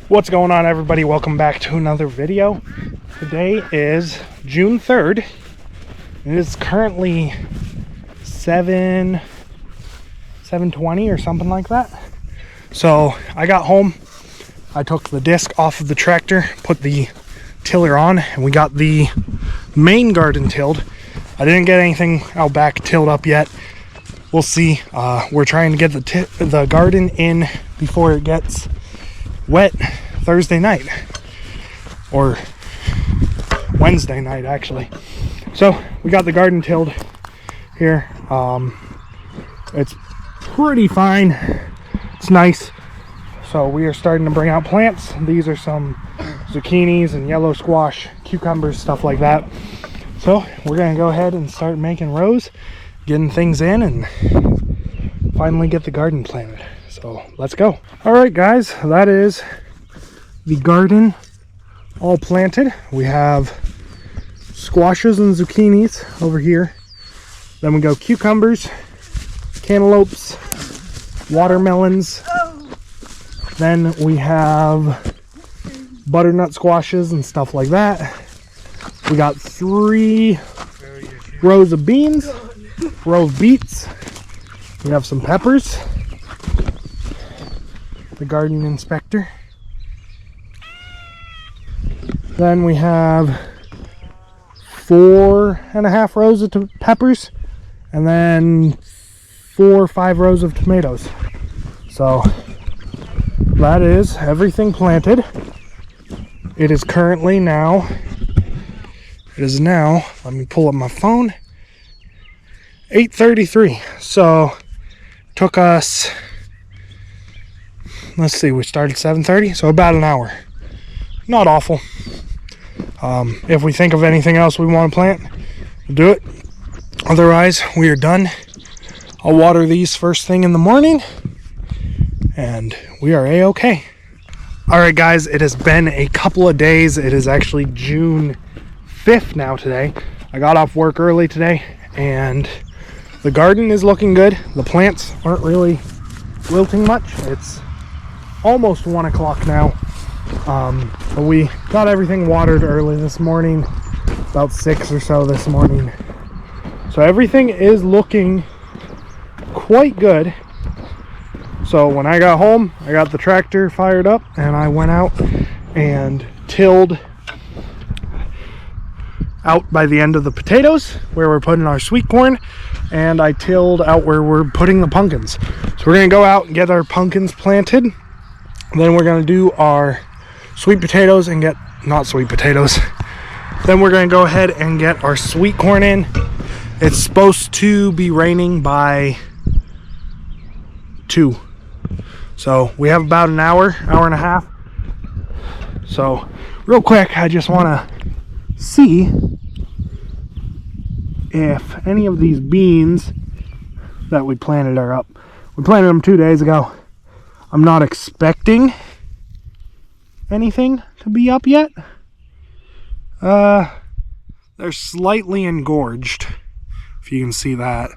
What's going on, everybody? Welcome back to another video. Today is June 3rd. It is currently 7:20 or something like that. So I got home, I took the disc off of the tractor, put the tiller on, and we got the main garden tilled. I didn't get anything out back tilled up yet. We'll see. We're trying to get the garden in before it gets wet Thursday night, or Wednesday night actually. So we got the garden tilled here. It's pretty fine, it's nice. So we are starting to bring out plants. These are some zucchinis and yellow squash, cucumbers, stuff like that. So we're gonna go ahead and start making rows, getting things in, and finally get the garden planted. So let's go. All right, guys, that is the garden all planted. We have squashes and zucchinis over here. Then we go cucumbers, cantaloupes, watermelons. Then we have butternut squashes and stuff like that. We got 3 rows of beans, row of beets. We have some peppers. The garden inspector. Then we have 4.5 rows of peppers, and then 4 or 5 rows of tomatoes. So that is everything planted. It is currently now, let me pull up my phone, 8:33. So took us, let's see, we started 7:30, so about an hour. Not awful. If we think of anything else we want to plant, we'll do it. Otherwise, we are done. I'll water these first thing in the morning, and we are a-okay. Alright guys, it has been a couple of days. It is actually June 5th now today. I got off work early today, and the garden is looking good. The plants aren't really wilting much. It's almost 1 o'clock now. But we got everything watered early this morning, about 6 or so this morning. So everything is looking quite good. So when I got home, I got the tractor fired up and I went out and tilled out by the end of the potatoes where we're putting our sweet corn, and I tilled out where we're putting the pumpkins. So we're gonna go out and get our pumpkins planted. Then we're gonna do our sweet potatoes and get, not sweet potatoes. Then we're gonna go ahead and get our sweet corn in. It's supposed to be raining by 2. So we have about an hour and a half. So real quick, I just wanna see if any of these beans that we planted are up. We planted them 2 days ago. I'm not expecting anything to be up yet. They're slightly engorged, if you can see that,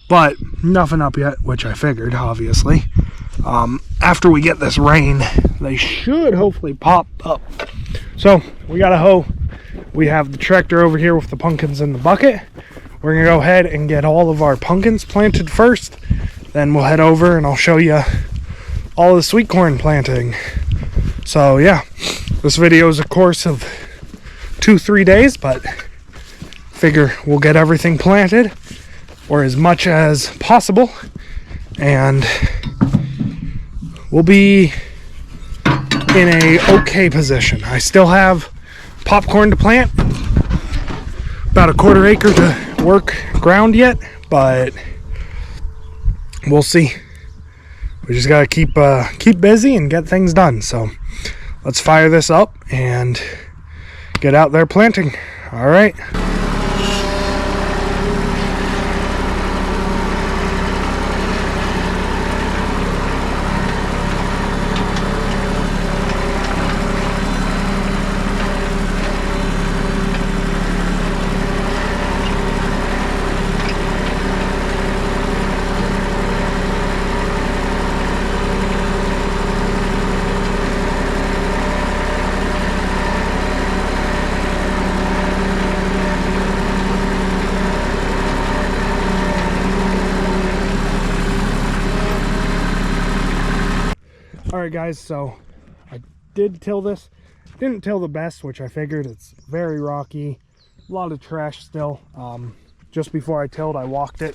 but nothing up yet, which I figured, obviously. After we get this rain, they should hopefully pop up. So we got a hoe. We have the tractor over here with the pumpkins in the bucket. We're gonna go ahead and get all of our pumpkins planted first. Then we'll head over and I'll show you all the sweet corn planting. So yeah, this video is a course of 2-3 days, but figure we'll get everything planted, or as much as possible, and we'll be in a okay position. I still have popcorn to plant, about a 1/4 acre to work ground yet, but we'll see. We just gotta keep busy and get things done. So let's fire this up and get out there planting. All right. right, guys, so I did till this. Didn't till the best, which I figured. It's very rocky, a lot of trash still. Just before I tilled, I walked it.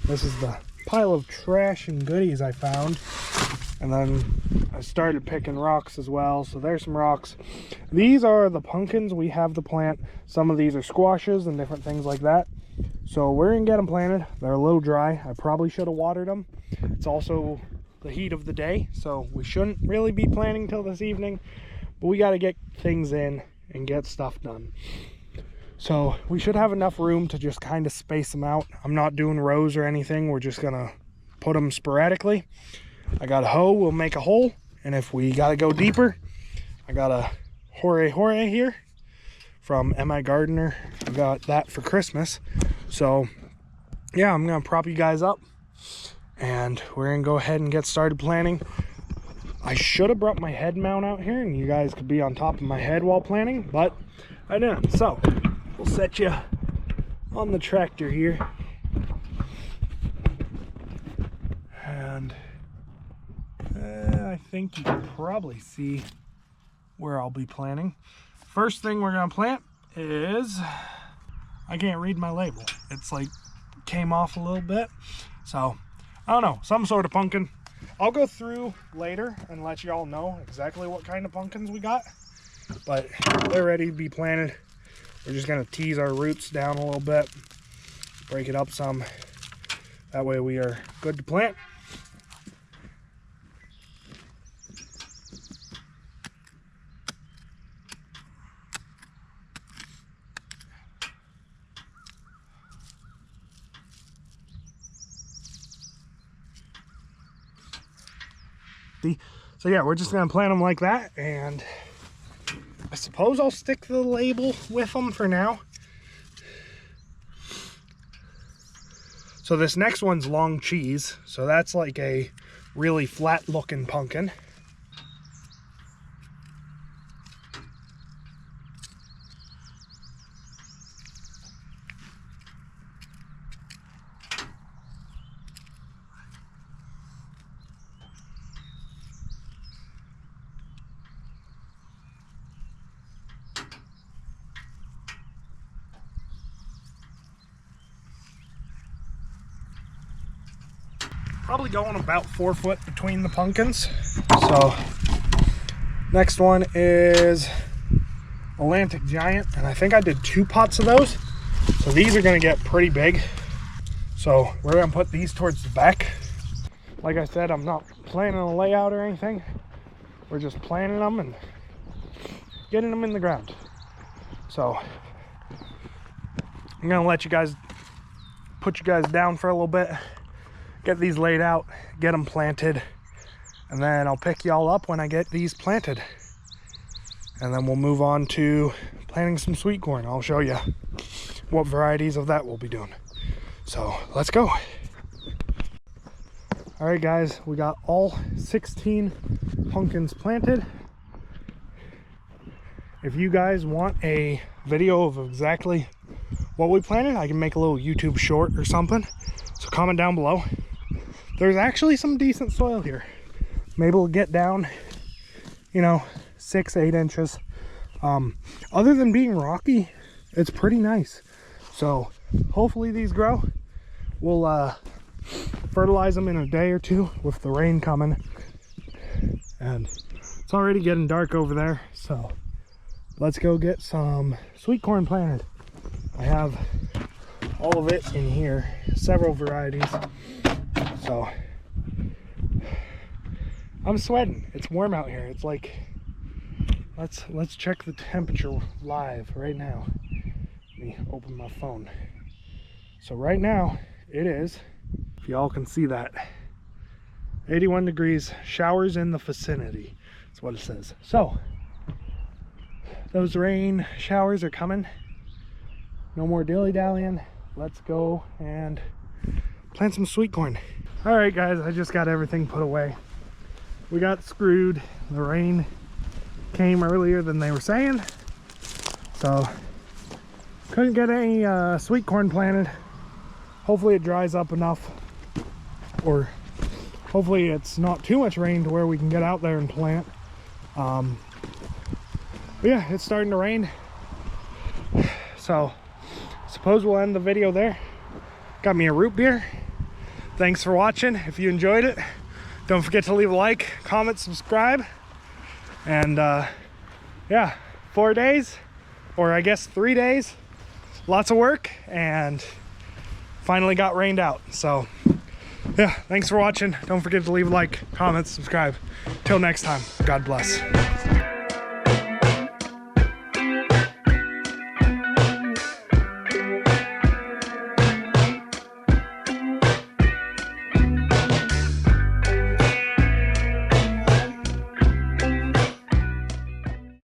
This is the pile of trash and goodies I found. And then I started picking rocks as well. So there's some rocks. These are the pumpkins we have to plant. Some of these are squashes and different things like that. So we're gonna get them planted. They're a little dry. I probably should have watered them. It's also the heat of the day, so we shouldn't really be planting till this evening, but we got to get things in and get stuff done. So we should have enough room to just kind of space them out. I'm not doing rows or anything. We're just gonna put them sporadically. I got a hoe, we'll make a hole, and if we got to go deeper, I got a hore here from MI Gardener. I got that for Christmas. So yeah, I'm gonna prop you guys up and we're gonna go ahead and get started planting. I should have brought my head mount out here and you guys could be on top of my head while planting, but I didn't. So we'll set you on the tractor here, and I think you can probably see where I'll be planting. First thing we're gonna plant is, I can't read my label. It's like came off a little bit, so I don't know, some sort of pumpkin. I'll go through later and let you all know exactly what kind of pumpkins we got, but they're ready to be planted. We're just gonna tease our roots down a little bit, break it up some. That way we are good to plant. So yeah, we're just gonna plant them like that, and I suppose I'll stick the label with them for now. So this next one's long cheese, so that's like a really flat looking pumpkin. Probably going about 4 foot between the pumpkins. So next one is Atlantic Giant, and I think I did 2 pots of those. So these are gonna get pretty big. So we're gonna put these towards the back. Like I said, I'm not planning a layout or anything. We're just planting them and getting them in the ground. So I'm gonna let you guys, put you guys down for a little bit, get these laid out, get them planted, and then I'll pick y'all up when I get these planted. And then we'll move on to planting some sweet corn. I'll show you what varieties of that we'll be doing. So let's go. All right, guys, we got all 16 pumpkins planted. If you guys want a video of exactly what we planted, I can make a little YouTube short or something. So comment down below. There's actually some decent soil here. Maybe we'll get down, you know, 6-8 inches. Other than being rocky, it's pretty nice. So hopefully these grow. We'll fertilize them in a day or two with the rain coming. And it's already getting dark over there, so let's go get some sweet corn planted. I have all of it in here, several varieties. So I'm sweating. It's warm out here. It's like, let's check the temperature live right now. Let me open my phone. So right now it is, if y'all can see that, 81 degrees, showers in the vicinity. That's what it says. So those rain showers are coming. No more dilly-dallying. Let's go and plant some sweet corn. All right, guys, I just got everything put away. We got screwed. The rain came earlier than they were saying, so couldn't get any sweet corn planted. Hopefully it dries up enough, or Hopefully it's not too much rain to where we can get out there and plant. But yeah, it's starting to rain. So suppose we'll end the video there. Got me a root beer. Thanks for watching. If you enjoyed it, don't forget to leave a like, comment, subscribe. And yeah, 4 days, or I guess 3 days, lots of work, and finally got rained out. So yeah, thanks for watching. Don't forget to leave a like, comment, subscribe. Till next time, God bless.